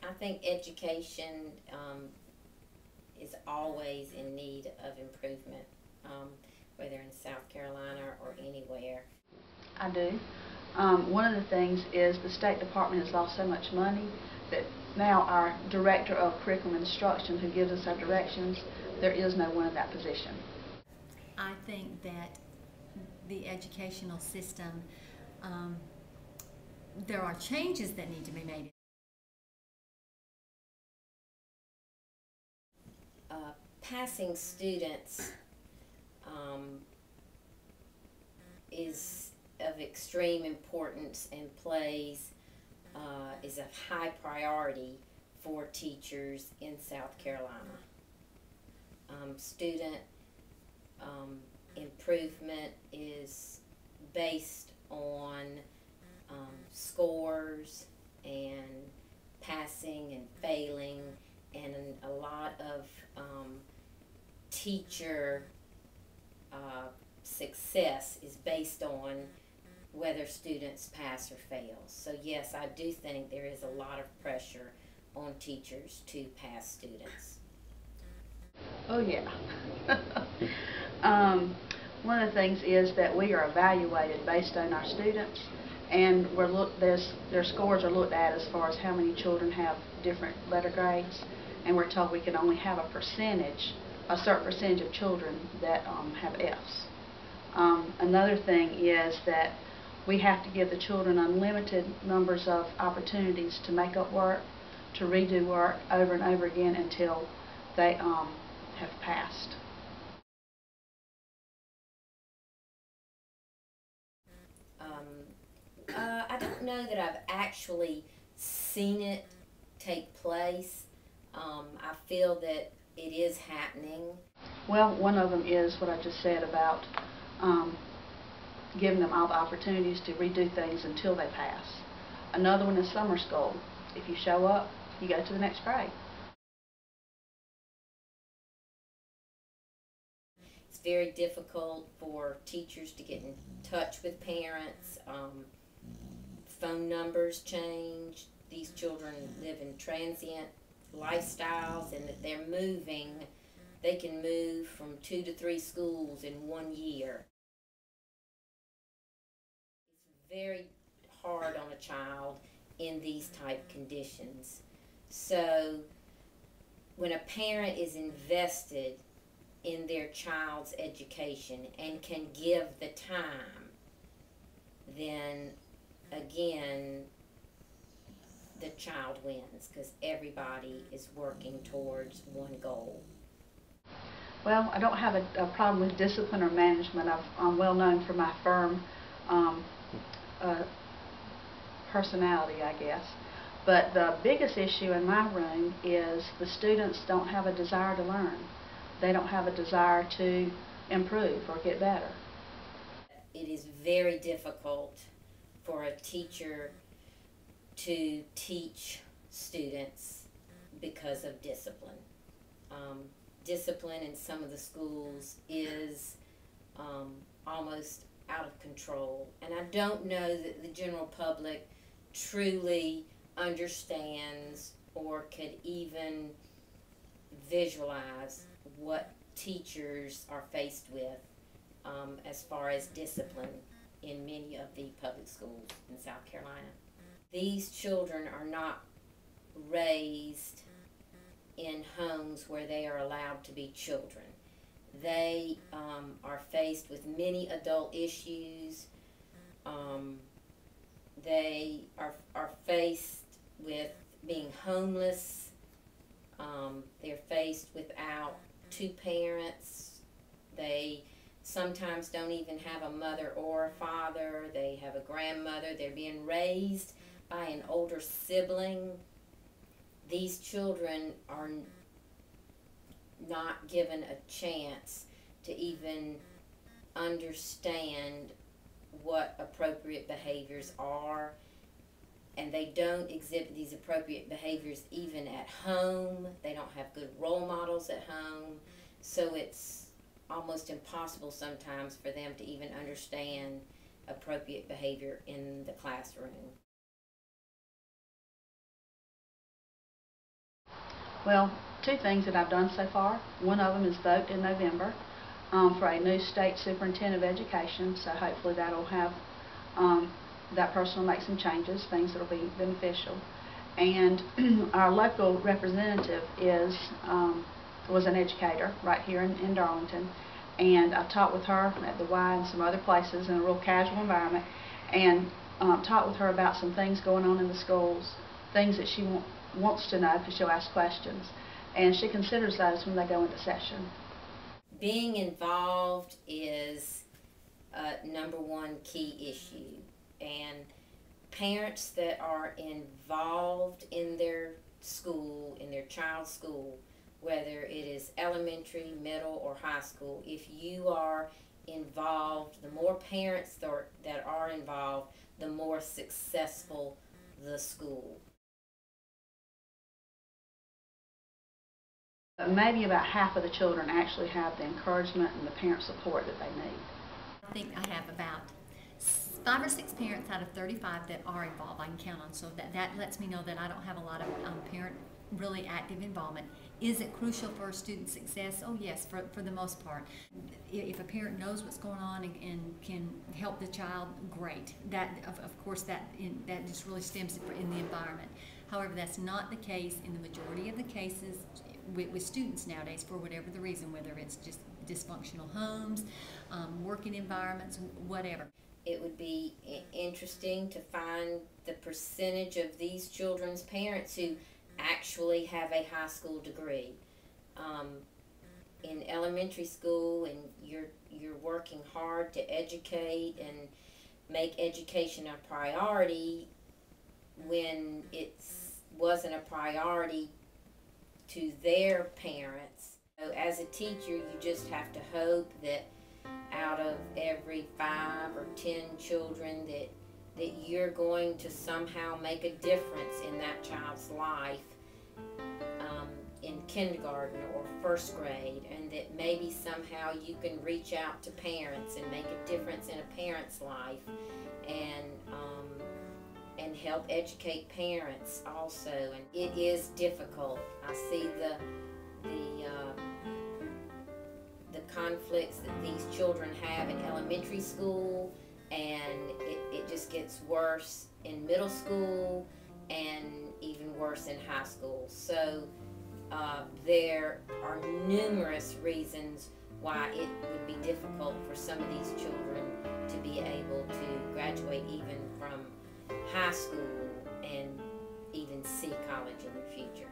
I think education is always in need of improvement, whether in South Carolina or anywhere. I do. One of the things is the State Department has lost so much money that now our Director of Curriculum Instruction, who gives us our directions, there is no one in that position. I think that the educational system, there are changes that need to be made. Passing students is of extreme importance and is a high priority for teachers in South Carolina. Student improvement is based on scores and passing and failing, and a lot of teacher success is based on whether students pass or fail. So yes, I do think there is a lot of pressure on teachers to pass students. Oh yeah. One of the things is that we are evaluated based on our students, and their scores are looked at as far as how many children have different letter grades, and we're told we can only have a certain percentage of children that have Fs. Another thing is that we have to give the children unlimited numbers of opportunities to make up work, to redo work over and over again until they have passed. I don't know that I've actually seen it take place. I feel that it is happening. Well, one of them is what I just said about giving them all the opportunities to redo things until they pass. Another one is summer school. If you show up, you go to the next grade. It's very difficult for teachers to get in touch with parents. Phone numbers change. These children live in transient lifestyles, and that they're moving. They can move from 2 to 3 schools in 1 year. It's very hard on a child in these type conditions. So when a parent is invested in their child's education and can give the time, then again the child wins, because everybody is working towards one goal. Well, I don't have a problem with discipline or management. I'm well known for my firm personality, I guess. But the biggest issue in my room is the students don't have a desire to learn. They don't have a desire to improve or get better. It is very difficult for a teacher to teach students because of discipline. Discipline in some of the schools is almost out of control, and I don't know that the general public truly understands or could even visualize what teachers are faced with as far as discipline in many of the public schools in South Carolina. These children are not raised in homes where they are allowed to be children. They are faced with many adult issues. They are faced with being homeless. They're faced without 2 parents. They sometimes don't even have a mother or a father. They have a grandmother. They're being raised by an older sibling. These children are not given a chance to even understand what appropriate behaviors are, and they don't exhibit these appropriate behaviors even at home. They don't have good role models at home, so it's almost impossible sometimes for them to even understand appropriate behavior in the classroom. Well, two things that I've done so far. One of them is vote in November for a new state superintendent of education, so hopefully that'll have, that person will make some changes, things that will be beneficial. And our local representative was an educator right here in Darlington, and I've talked with her at the Y and some other places in a real casual environment, and talked with her about some things going on in the schools, things that she wants to know because she'll ask questions, and she considers those when they go into session. Being involved is a #1 key issue, and parents that are involved in their school, in their child's school, whether it is elementary, middle, or high school, if you are involved, the more parents that are involved, the more successful the school. Maybe about half of the children actually have the encouragement and the parent support that they need. I think I have about 5 or 6 parents out of 35 that are involved I can count on, so that lets me know that I don't have a lot of parent really active involvement. Is it crucial for student success? Oh yes, for the most part. If a parent knows what's going on and can help the child, great. That of course that just really stems in the environment. However, that's not the case in the majority of the cases with students nowadays, for whatever the reason, whether it's just dysfunctional homes, working environments, whatever. It would be interesting to find the percentage of these children's parents who actually have a high school degree. In elementary school, and you're working hard to educate and make education a priority when it wasn't a priority to their parents. So as a teacher, you just have to hope that out of every 5 or 10 children that you're going to somehow make a difference in that child's life in kindergarten or 1st grade, and that maybe somehow you can reach out to parents and make a difference in a parent's life, and help educate parents also. And it is difficult. I see the conflicts that these children have in elementary school, and it just gets worse in middle school and even worse in high school. So there are numerous reasons why it would be difficult for some of these children to be able to graduate even from high school and even see college in the future.